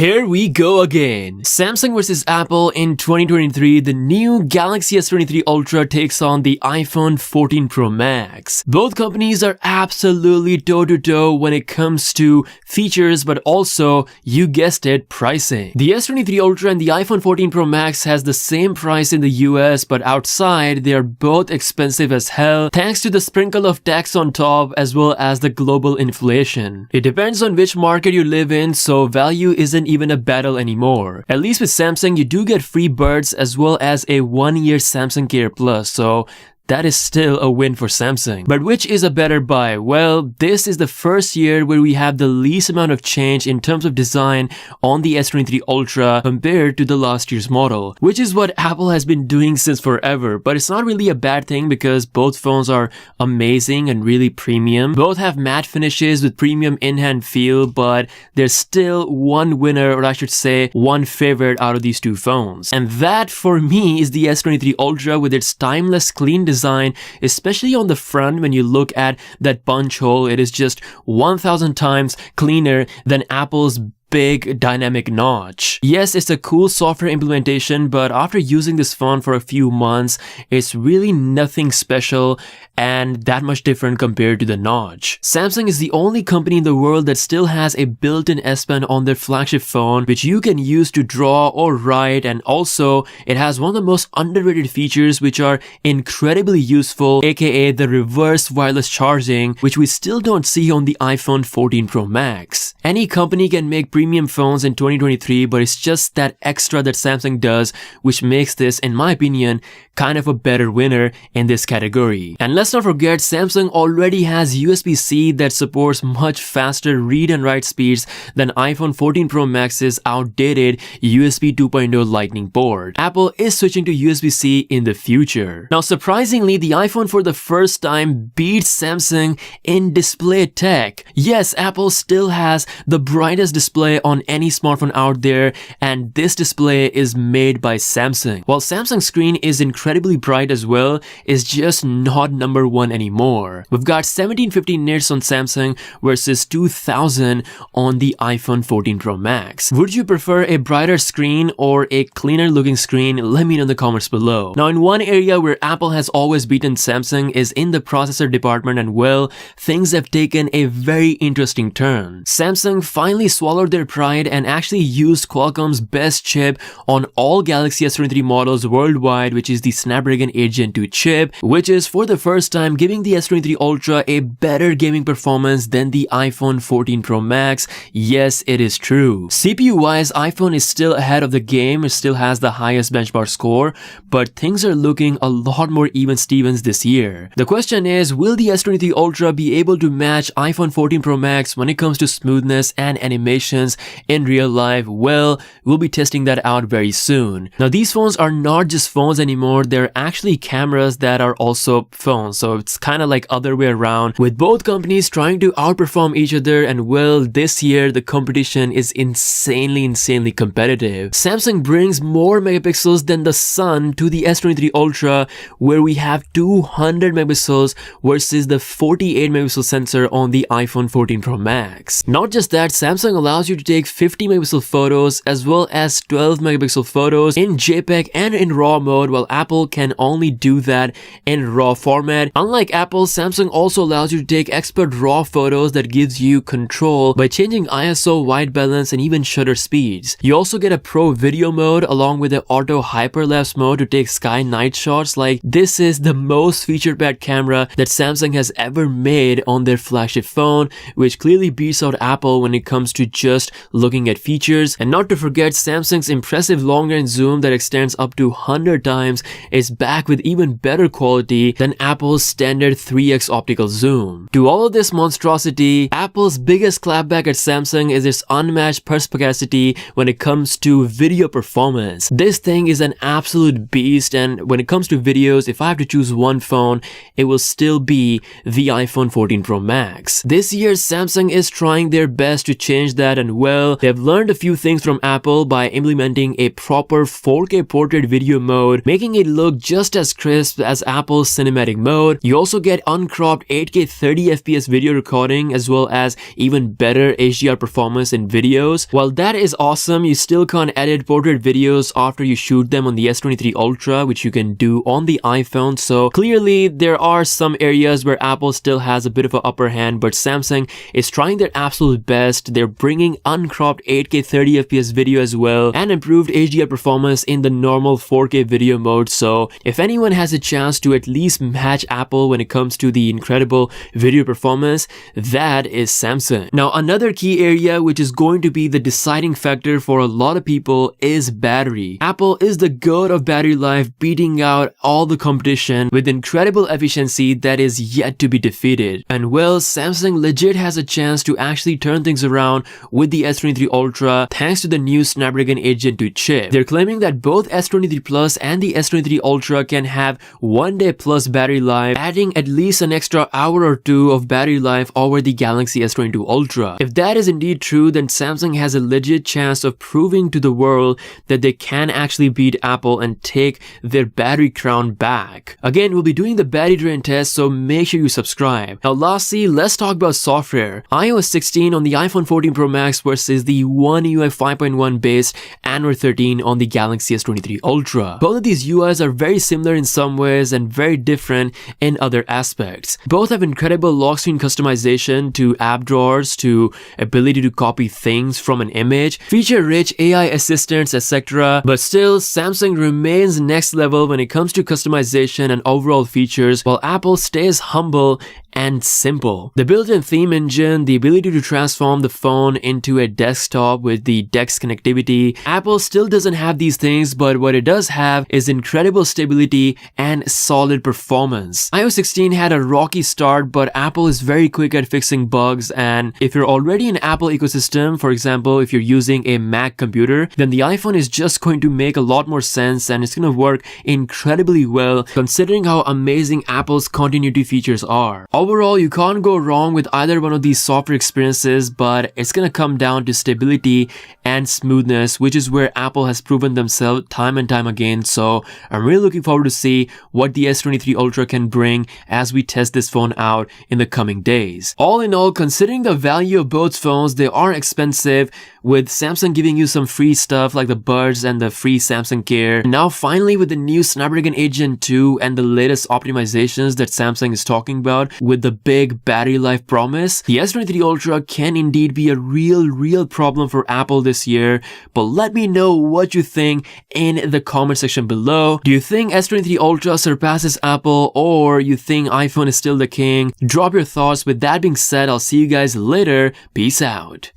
Here we go again. Samsung versus Apple in 2023. The new Galaxy S23 Ultra takes on the iPhone 14 Pro Max. Both companies are absolutely toe-to-toe when it comes to features, but also, you guessed it, pricing. The S23 Ultra and the iPhone 14 Pro Max has the same price in the US, but outside, they are both expensive as hell thanks to the sprinkle of tax on top as well as the global inflation. It depends on which market you live in, so value isn't even a battle anymore. At least with Samsung, you do get free buds as well as a 1-year Samsung Care Plus, so that is still a win for Samsung. But which is a better buy? Well, this is the first year where we have the least amount of change in terms of design on the S23 Ultra compared to the last year's model, which is what Apple has been doing since forever. But it's not really a bad thing because both phones are amazing and really premium. Both have matte finishes with premium in-hand feel, but there's still one winner, or I should say one favorite out of these two phones. And that for me is the S23 Ultra with its timeless clean design, especially on the front. When you look at that punch hole, it is just 1000 times cleaner than Apple's big dynamic notch. Yes, it's a cool software implementation, but after using this phone for a few months, it's really nothing special and that much different compared to the notch. Samsung is the only company in the world that still has a built-in S Pen on their flagship phone, which you can use to draw or write, and also it has one of the most underrated features which are incredibly useful, aka the reverse wireless charging, which we still don't see on the iPhone 14 Pro Max. Any company can make premium phones in 2023, but it's just that extra that Samsung does, which makes this, in my opinion, kind of a better winner in this category. And let's not forget, Samsung already has USB-C that supports much faster read and write speeds than iPhone 14 Pro Max's outdated USB 2.0 Lightning port. Apple is switching to USB-C in the future. Now, surprisingly, the iPhone for the first time beats Samsung in display tech. Yes, Apple still has the brightest display on any smartphone out there, and this display is made by Samsung. While Samsung's screen is incredibly bright as well, it's just not number one anymore. We've got 1750 nits on Samsung versus 2000 on the iPhone 14 Pro Max. Would you prefer a brighter screen or a cleaner looking screen? Let me know in the comments below. Now, in one area where Apple has always beaten Samsung is in the processor department, and well, things have taken a very interesting turn. Samsung finally swallowed their pride and actually used Qualcomm's best chip on all Galaxy S23 models worldwide, which is the Snapdragon 8 Gen 2 chip, which is for the first time giving the S23 Ultra a better gaming performance than the iPhone 14 Pro Max. Yes, it is true. CPU-wise, iPhone is still ahead of the game. It still has the highest benchmark score, but things are looking a lot more even Stevens this year. The question is, will the S23 Ultra be able to match iPhone 14 Pro Max when it comes to smoothness and animations in real life? Well, we'll be testing that out very soon. Now, these phones are not just phones anymore, they're actually cameras that are also phones, so it's kind of like other way around, with both companies trying to outperform each other. And well, this year the competition is insanely competitive. Samsung brings more megapixels than the sun to the S23 Ultra, where we have 200 megapixels versus the 48 megapixel sensor on the iPhone 14 Pro Max. Not just that, Samsung allows you to take 50 megapixel photos as well as 12 megapixel photos in JPEG and in RAW mode, while Apple can only do that in RAW format. Unlike Apple, Samsung also allows you to take expert RAW photos that gives you control by changing ISO, white balance, and even shutter speeds. You also get a pro video mode along with the auto hyperlapse mode to take sky night shots. Like, this is the most feature-packed camera that Samsung has ever made on their flagship phone, which clearly beats out Apple when it comes to just looking at features. And not to forget, Samsung's impressive long-range zoom that extends up to 100 times is back with even better quality than Apple's standard 3x optical zoom. To all of this monstrosity, Apple's biggest clapback at Samsung is its unmatched perspicacity when it comes to video performance. This thing is an absolute beast, and when it comes to videos, if I have to choose one phone, it will still be the iPhone 14 Pro Max. This year, Samsung is trying their best to change that, and and well, they've learned a few things from Apple by implementing a proper 4K portrait video mode, making it look just as crisp as Apple's cinematic mode. You also get uncropped 8K 30fps video recording as well as even better HDR performance in videos. While that is awesome, you still can't edit portrait videos after you shoot them on the S23 Ultra, which you can do on the iPhone. So clearly there are some areas where Apple still has a bit of an upper hand, but Samsung is trying their absolute best. They're bringing uncropped 8K 30fps video as well and improved HDR performance in the normal 4K video mode. So if anyone has a chance to at least match Apple when it comes to the incredible video performance, that is Samsung. Now another key area which is going to be the deciding factor for a lot of people is battery. Apple is the god of battery life, beating out all the competition with incredible efficiency that is yet to be defeated. And well, Samsung legit has a chance to actually turn things around with the S23 Ultra thanks to the new Snapdragon 8 Gen 2 chip. They're claiming that both S23 Plus and the S23 Ultra can have 1 day plus battery life, adding at least an extra hour or two of battery life over the Galaxy S22 Ultra. If that is indeed true, then Samsung has a legit chance of proving to the world that they can actually beat Apple and take their battery crown back. Again, we'll be doing the battery drain test, so make sure you subscribe. Now lastly, let's talk about software. iOS 16 on the iPhone 14 Pro Max versus the One UI 5.1 based Android 13 on the Galaxy S23 Ultra. Both of these UIs are very similar in some ways and very different in other aspects. Both have incredible lock screen customization to app drawers to ability to copy things from an image, feature-rich AI assistants, etc. But still, Samsung remains next level when it comes to customization and overall features, while Apple stays humble and simple. The built-in theme engine, the ability to transform the phone into a desktop with the DeX connectivity. Apple still doesn't have these things, but what it does have is incredible stability and solid performance. iOS 16 had a rocky start, but Apple is very quick at fixing bugs, and if you're already in Apple ecosystem, for example, if you're using a Mac computer, then the iPhone is just going to make a lot more sense and it's going to work incredibly well considering how amazing Apple's continuity features are. Overall, you can't go wrong with either one of these software experiences, but it's gonna come down to stability and smoothness, which is where Apple has proven themselves time and time again. So I'm really looking forward to see what the S23 Ultra can bring as we test this phone out in the coming days. All in all, considering the value of both phones, they are expensive, with Samsung giving you some free stuff like the Buds and the free Samsung Care. Now finally, with the new Snapdragon 8 Gen 2 and the latest optimizations that Samsung is talking about, with the big battery life promise, the S23 Ultra can indeed be a real problem for Apple this year. But let me know what you think in the comment section below. Do you think S23 Ultra surpasses Apple, or you think iPhone is still the king? Drop your thoughts. With that being said, I'll see you guys later. Peace out.